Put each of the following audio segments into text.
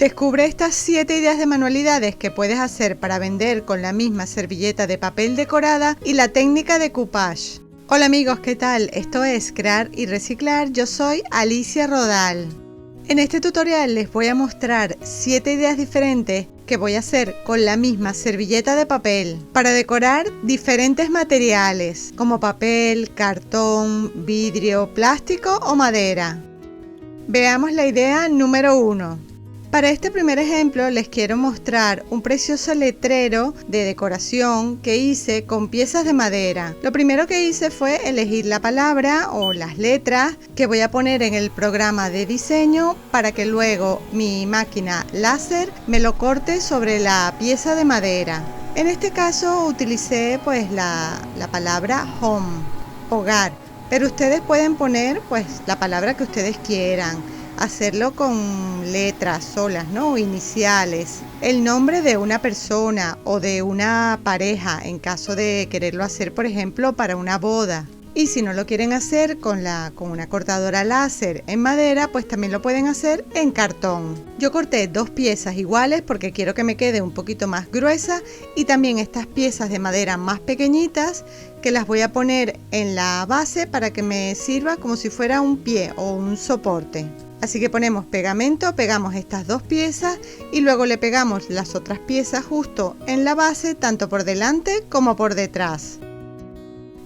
Descubre estas 7 ideas de manualidades que puedes hacer para vender con la misma servilleta de papel decorada y la técnica de coupage. Hola amigos, ¿qué tal? Esto es Crear y Reciclar. Yo soy Alicia Rodal. En este tutorial les voy a mostrar 7 ideas diferentes que voy a hacer con la misma servilleta de papel para decorar diferentes materiales como papel, cartón, vidrio, plástico o madera. Veamos la idea número 1. Para este primer ejemplo les quiero mostrar un precioso letrero de decoración que hice con piezas de madera. Lo primero que hice fue elegir la palabra o las letras que voy a poner en el programa de diseño para que luego mi máquina láser me lo corte sobre la pieza de madera. En este caso utilicé pues la palabra home, hogar, pero ustedes pueden poner pues la palabra que ustedes quieran. Hacerlo con letras solas, ¿no? Iniciales, el nombre de una persona o de una pareja en caso de quererlo hacer, por ejemplo, para una boda. Y si no lo quieren hacer con una cortadora láser en madera, pues también lo pueden hacer en cartón. Yo corté 2 piezas iguales porque quiero que me quede un poquito más gruesa y también estas piezas de madera más pequeñitas que las voy a poner en la base para que me sirva como si fuera un pie o un soporte. Así que ponemos pegamento, pegamos estas 2 piezas y luego le pegamos las otras piezas justo en la base, tanto por delante como por detrás.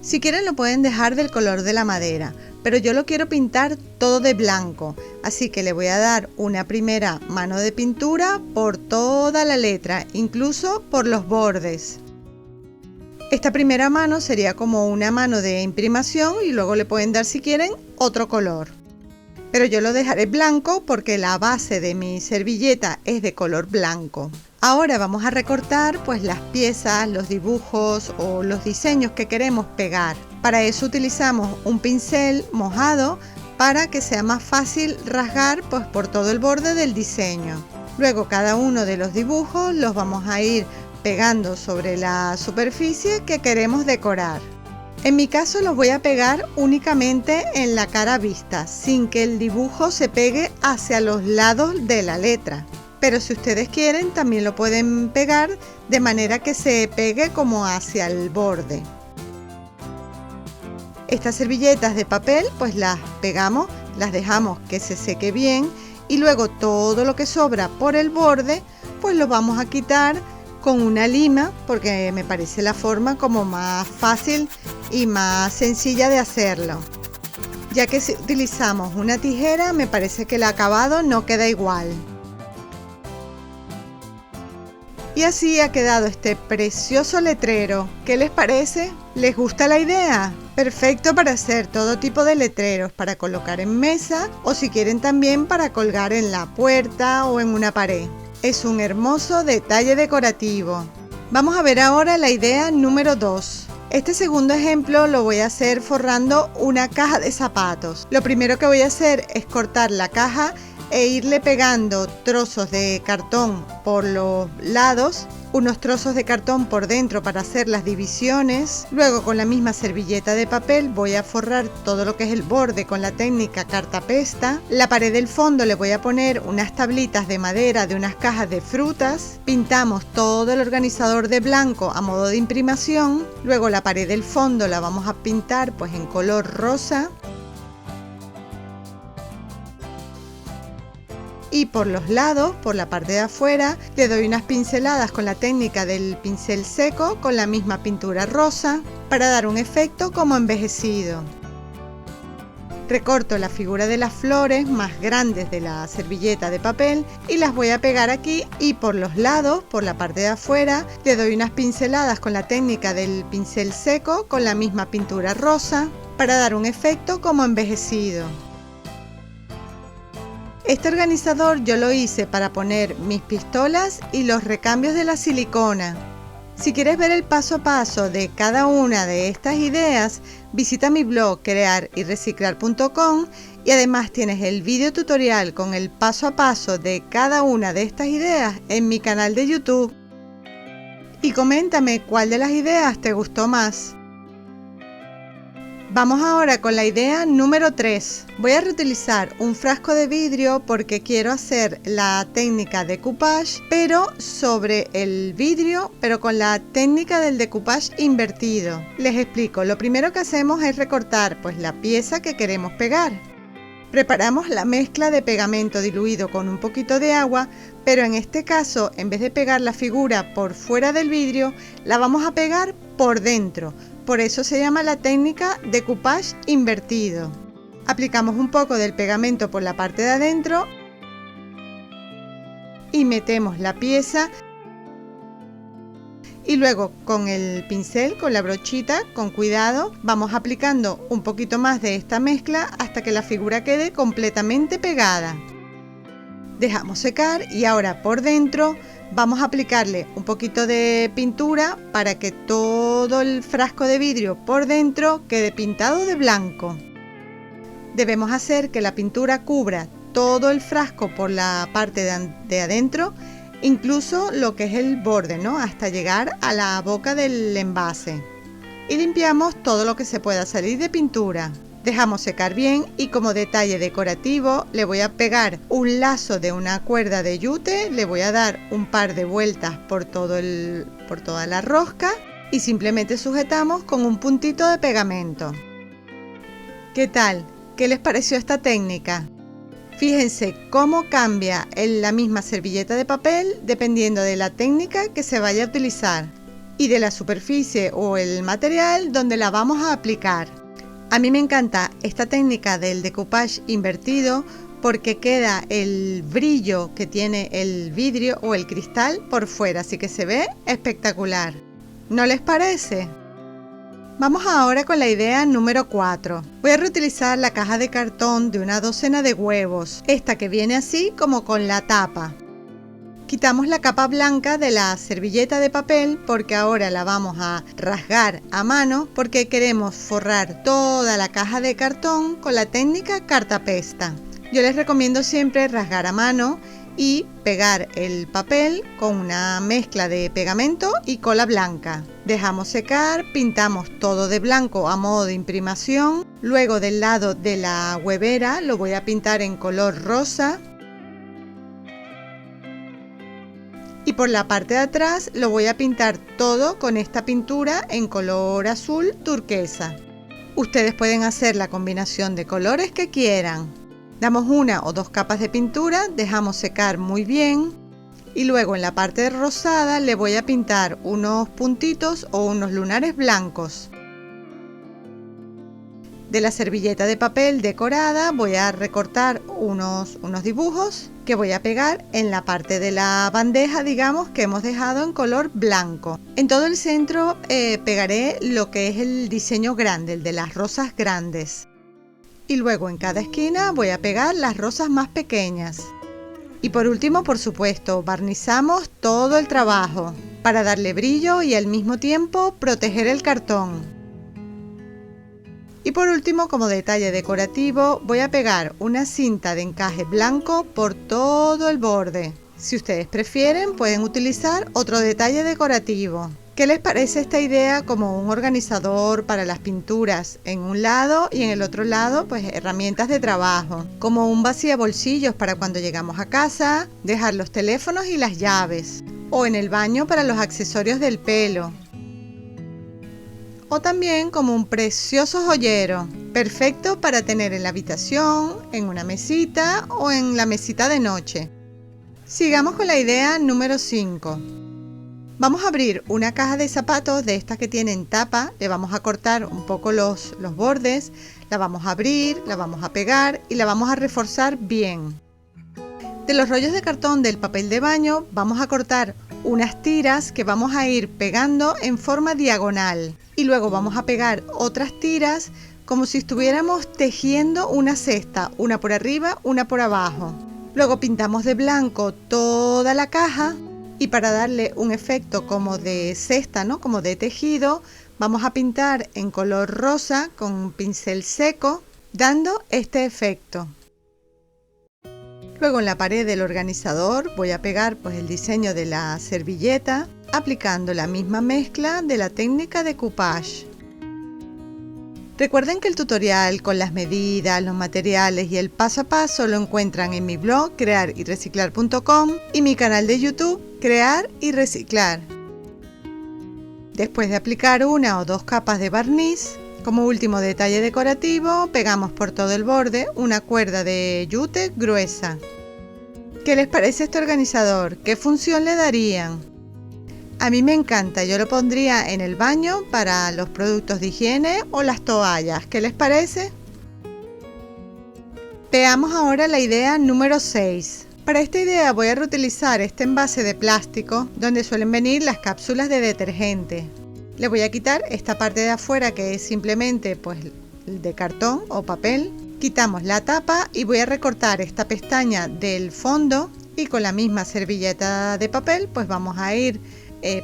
Si quieren lo pueden dejar del color de la madera, pero yo lo quiero pintar todo de blanco, así que le voy a dar una primera mano de pintura por toda la letra, incluso por los bordes. Esta primera mano sería como una mano de imprimación y luego le pueden dar si quieren otro color. Pero yo lo dejaré blanco porque la base de mi servilleta es de color blanco. Ahora vamos a recortar pues las piezas, los dibujos o los diseños que queremos pegar. Para eso utilizamos un pincel mojado para que sea más fácil rasgar pues por todo el borde del diseño. Luego cada uno de los dibujos los vamos a ir pegando sobre la superficie que queremos decorar. En mi caso los voy a pegar únicamente en la cara vista, sin que el dibujo se pegue hacia los lados de la letra. Pero si ustedes quieren también lo pueden pegar de manera que se pegue como hacia el borde. Estas servilletas de papel pues las pegamos, las dejamos que se seque bien y luego todo lo que sobra por el borde pues lo vamos a quitar con una lima porque me parece la forma como más fácil y más sencilla de hacerlo. Ya que si utilizamos una tijera me parece que el acabado no queda igual. Y así ha quedado este precioso letrero. ¿Qué les parece? ¿Les gusta la idea? Perfecto para hacer todo tipo de letreros, para colocar en mesa o si quieren también para colgar en la puerta o en una pared. Es un hermoso detalle decorativo. Vamos a ver ahora la idea número 2. Este segundo ejemplo lo voy a hacer forrando una caja de zapatos. Lo primero que voy a hacer es cortar la caja e irle pegando trozos de cartón por los lados, unos trozos de cartón por dentro para hacer las divisiones. Luego con la misma servilleta de papel voy a forrar todo lo que es el borde con la técnica cartapesta. La pared del fondo le voy a poner unas tablitas de madera de unas cajas de frutas. Pintamos todo el organizador de blanco a modo de imprimación. Luego la pared del fondo la vamos a pintar pues en color rosa. Y por los lados, por la parte de afuera, le doy unas pinceladas con la técnica del pincel seco con la misma pintura rosa para dar un efecto como envejecido. Recorto la figura de las flores más grandes de la servilleta de papel y las voy a pegar aquí y por los lados, por la parte de afuera, le doy unas pinceladas con la técnica del pincel seco con la misma pintura rosa para dar un efecto como envejecido. Este organizador yo lo hice para poner mis pistolas y los recambios de la silicona. Si quieres ver el paso a paso de cada una de estas ideas, visita mi blog crearyreciclar.com y además tienes el video tutorial con el paso a paso de cada una de estas ideas en mi canal de YouTube. Y coméntame cuál de las ideas te gustó más. Vamos ahora con la idea número 3. Voy a reutilizar un frasco de vidrio porque quiero hacer la técnica de decoupage, pero sobre el vidrio, pero con la técnica del decoupage invertido. Les explico. Lo primero que hacemos es recortar pues la pieza que queremos pegar. Preparamos la mezcla de pegamento diluido con un poquito de agua, pero en este caso, en vez de pegar la figura por fuera del vidrio, la vamos a pegar por dentro. Por eso se llama la técnica de decoupage invertido. Aplicamos un poco del pegamento por la parte de adentro y metemos la pieza. Y luego con el pincel, con la brochita, con cuidado, vamos aplicando un poquito más de esta mezcla hasta que la figura quede completamente pegada. Dejamos secar y ahora por dentro vamos a aplicarle un poquito de pintura para que todo el frasco de vidrio por dentro quede pintado de blanco. Debemos hacer que la pintura cubra todo el frasco por la parte de adentro, incluso lo que es el borde, ¿no? Hasta llegar a la boca del envase. Y limpiamos todo lo que se pueda salir de pintura. Dejamos secar bien y como detalle decorativo le voy a pegar un lazo de una cuerda de yute, le voy a dar un par de vueltas por toda la rosca y simplemente sujetamos con un puntito de pegamento. ¿Qué tal? ¿Qué les pareció esta técnica? Fíjense cómo cambia en la misma servilleta de papel dependiendo de la técnica que se vaya a utilizar y de la superficie o el material donde la vamos a aplicar. A mí me encanta esta técnica del decoupage invertido porque queda el brillo que tiene el vidrio o el cristal por fuera, así que se ve espectacular. ¿No les parece? Vamos ahora con la idea número 4. Voy a reutilizar la caja de cartón de una docena de huevos, esta que viene así como con la tapa. Quitamos la capa blanca de la servilleta de papel porque ahora la vamos a rasgar a mano porque queremos forrar toda la caja de cartón con la técnica cartapesta. Yo les recomiendo siempre rasgar a mano y pegar el papel con una mezcla de pegamento y cola blanca. Dejamos secar, pintamos todo de blanco a modo de imprimación. Luego del lado de la huevera lo voy a pintar en color rosa. Y por la parte de atrás lo voy a pintar todo con esta pintura en color azul turquesa. Ustedes pueden hacer la combinación de colores que quieran. Damos una o dos capas de pintura, dejamos secar muy bien y luego en la parte rosada le voy a pintar unos puntitos o unos lunares blancos. De la servilleta de papel decorada voy a recortar unos dibujos que voy a pegar en la parte de la bandeja, digamos, que hemos dejado en color blanco. En todo el centro pegaré lo que es el diseño grande, el de las rosas grandes. Y luego en cada esquina voy a pegar las rosas más pequeñas. Y por último, por supuesto, barnizamos todo el trabajo para darle brillo y al mismo tiempo proteger el cartón. Y por último, como detalle decorativo, voy a pegar una cinta de encaje blanco por todo el borde. Si ustedes prefieren, pueden utilizar otro detalle decorativo. ¿Qué les parece esta idea como un organizador para las pinturas en un lado y en el otro lado pues herramientas de trabajo? Como un vaciabolsillos para cuando llegamos a casa, dejar los teléfonos y las llaves. O en el baño para los accesorios del pelo. O también como un precioso joyero, perfecto para tener en la habitación, en una mesita o en la mesita de noche. Sigamos con la idea número 5. Vamos a abrir una caja de zapatos de estas que tienen tapa, le vamos a cortar un poco los bordes, la vamos a abrir, la vamos a pegar y la vamos a reforzar bien. De los rollos de cartón del papel de baño vamos a cortar unas tiras que vamos a ir pegando en forma diagonal y luego vamos a pegar otras tiras como si estuviéramos tejiendo una cesta, una por arriba, una por abajo. Luego pintamos de blanco toda la caja y para darle un efecto como de cesta, ¿no? Como de tejido, vamos a pintar en color rosa con un pincel seco, dando este efecto. Luego en la pared del organizador voy a pegar pues el diseño de la servilleta aplicando la misma mezcla de la técnica de decoupage. Recuerden que el tutorial con las medidas, los materiales y el paso a paso lo encuentran en mi blog crearyreciclar.com y mi canal de YouTube Crear y Reciclar. Después de aplicar una o dos capas de barniz, como último detalle decorativo, pegamos por todo el borde una cuerda de yute gruesa. ¿Qué les parece este organizador? ¿Qué función le darían? A mí me encanta, yo lo pondría en el baño para los productos de higiene o las toallas. ¿Qué les parece? Veamos ahora la idea número 6. Para esta idea voy a reutilizar este envase de plástico donde suelen venir las cápsulas de detergente. Le voy a quitar esta parte de afuera que es simplemente pues de cartón o papel. Quitamos la tapa y voy a recortar esta pestaña del fondo y con la misma servilleta de papel pues vamos a ir,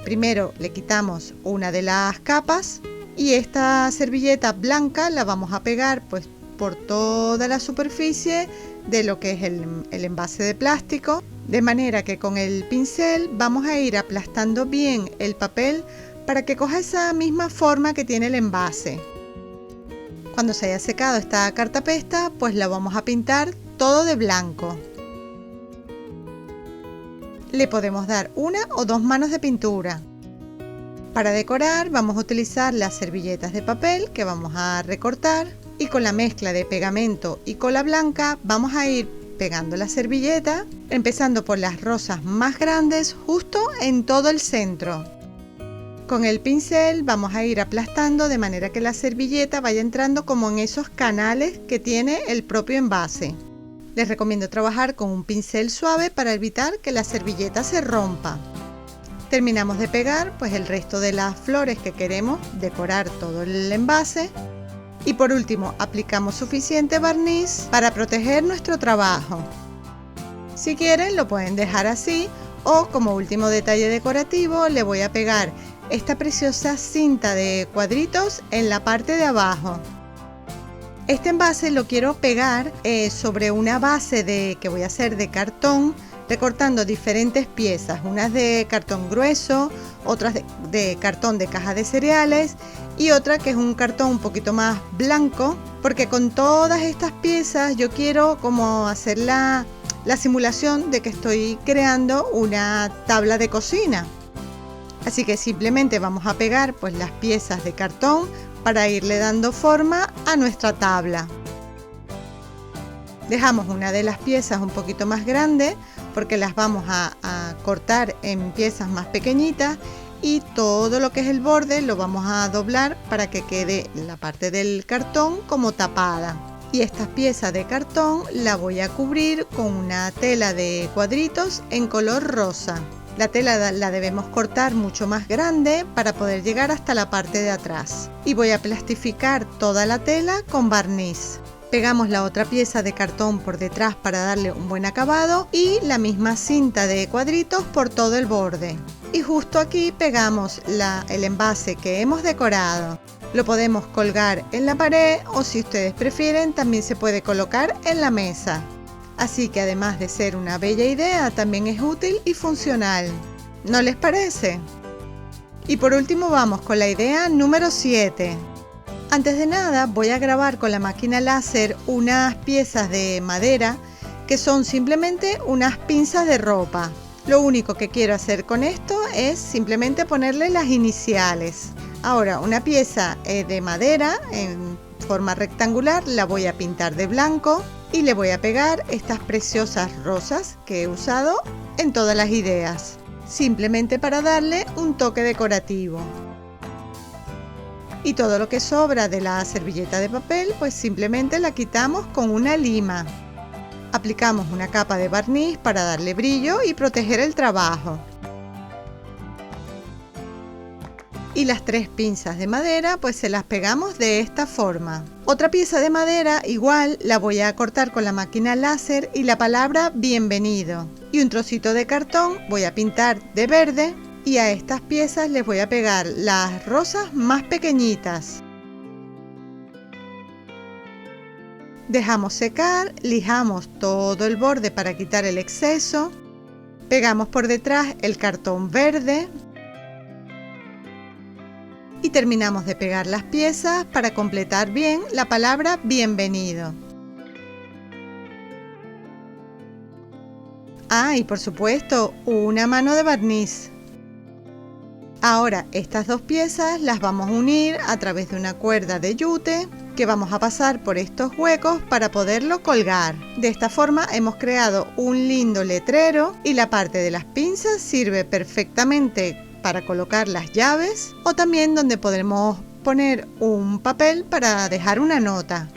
primero le quitamos una de las capas y esta servilleta blanca la vamos a pegar pues por toda la superficie de lo que es el envase de plástico, de manera que con el pincel vamos a ir aplastando bien el papel para que coja esa misma forma que tiene el envase. Cuando se haya secado esta cartapesta, pues la vamos a pintar todo de blanco. Le podemos dar una o dos manos de pintura. Para decorar vamos a utilizar las servilletas de papel que vamos a recortar y con la mezcla de pegamento y cola blanca vamos a ir pegando la servilleta, empezando por las rosas más grandes justo en todo el centro. Con el pincel vamos a ir aplastando de manera que la servilleta vaya entrando como en esos canales que tiene el propio envase. Les recomiendo trabajar con un pincel suave para evitar que la servilleta se rompa. Terminamos de pegar pues el resto de las flores que queremos decorar todo el envase. Y por último aplicamos suficiente barniz para proteger nuestro trabajo. Si quieren lo pueden dejar así o como último detalle decorativo le voy a pegar esta preciosa cinta de cuadritos en la parte de abajo. Este envase lo quiero pegar sobre una base que voy a hacer de cartón, recortando diferentes piezas, unas de cartón grueso, otras de cartón de caja de cereales y otra que es un cartón un poquito más blanco, porque con todas estas piezas yo quiero como hacer la simulación de que estoy creando una tabla de cocina. Así que simplemente vamos a pegar pues las piezas de cartón para irle dando forma a nuestra tabla. Dejamos una de las piezas un poquito más grande porque las vamos a cortar en piezas más pequeñitas y todo lo que es el borde lo vamos a doblar para que quede la parte del cartón como tapada. Y estas piezas de cartón la voy a cubrir con una tela de cuadritos en color rosa. La tela la debemos cortar mucho más grande para poder llegar hasta la parte de atrás. Y voy a plastificar toda la tela con barniz. Pegamos la otra pieza de cartón por detrás para darle un buen acabado y la misma cinta de cuadritos por todo el borde. Y justo aquí pegamos el envase que hemos decorado. Lo podemos colgar en la pared o si ustedes prefieren también se puede colocar en la mesa. Así que además de ser una bella idea, también es útil y funcional. ¿No les parece? Y por último vamos con la idea número 7. Antes de nada voy a grabar con la máquina láser unas piezas de madera que son simplemente unas pinzas de ropa. Lo único que quiero hacer con esto es simplemente ponerle las iniciales. Ahora una pieza de madera en forma rectangular la voy a pintar de blanco. Y le voy a pegar estas preciosas rosas que he usado en todas las ideas, simplemente para darle un toque decorativo. Y todo lo que sobra de la servilleta de papel, pues simplemente la quitamos con una lima. Aplicamos una capa de barniz para darle brillo y proteger el trabajo. Y las 3 pinzas de madera pues se las pegamos de esta forma. Otra pieza de madera igual la voy a cortar con la máquina láser y la palabra bienvenido. Y un trocito de cartón voy a pintar de verde y a estas piezas les voy a pegar las rosas más pequeñitas. Dejamos secar, lijamos todo el borde para quitar el exceso. Pegamos por detrás el cartón verde. Y terminamos de pegar las piezas para completar bien la palabra bienvenido. Ah, y por supuesto, una mano de barniz. Ahora estas dos piezas las vamos a unir a través de una cuerda de yute que vamos a pasar por estos huecos para poderlo colgar. De esta forma hemos creado un lindo letrero y la parte de las pinzas sirve perfectamente para colocar las llaves o también donde podremos poner un papel para dejar una nota.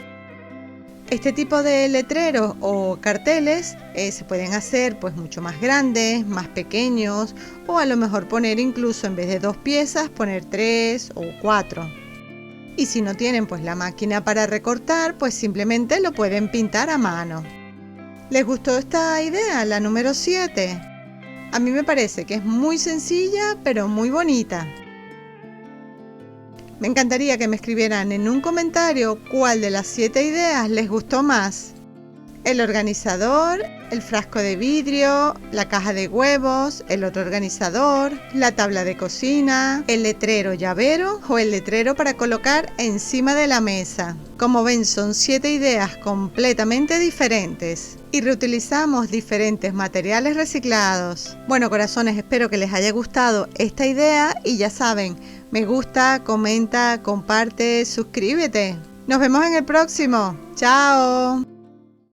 Este tipo de letreros o carteles se pueden hacer pues mucho más grandes, más pequeños o a lo mejor poner incluso en vez de 2 piezas poner 3 o 4. Y si no tienen pues la máquina para recortar, pues simplemente lo pueden pintar a mano. ¿Les gustó esta idea, la número 7? A mí me parece que es muy sencilla pero muy bonita. Me encantaría que me escribieran en un comentario cuál de las 7 ideas les gustó más. El organizador, el frasco de vidrio, la caja de huevos, el otro organizador, la tabla de cocina, el letrero llavero o el letrero para colocar encima de la mesa. Como ven, son 7 ideas completamente diferentes y reutilizamos diferentes materiales reciclados. Bueno, corazones, espero que les haya gustado esta idea y ya saben, me gusta, comenta, comparte, suscríbete. Nos vemos en el próximo. ¡Chao!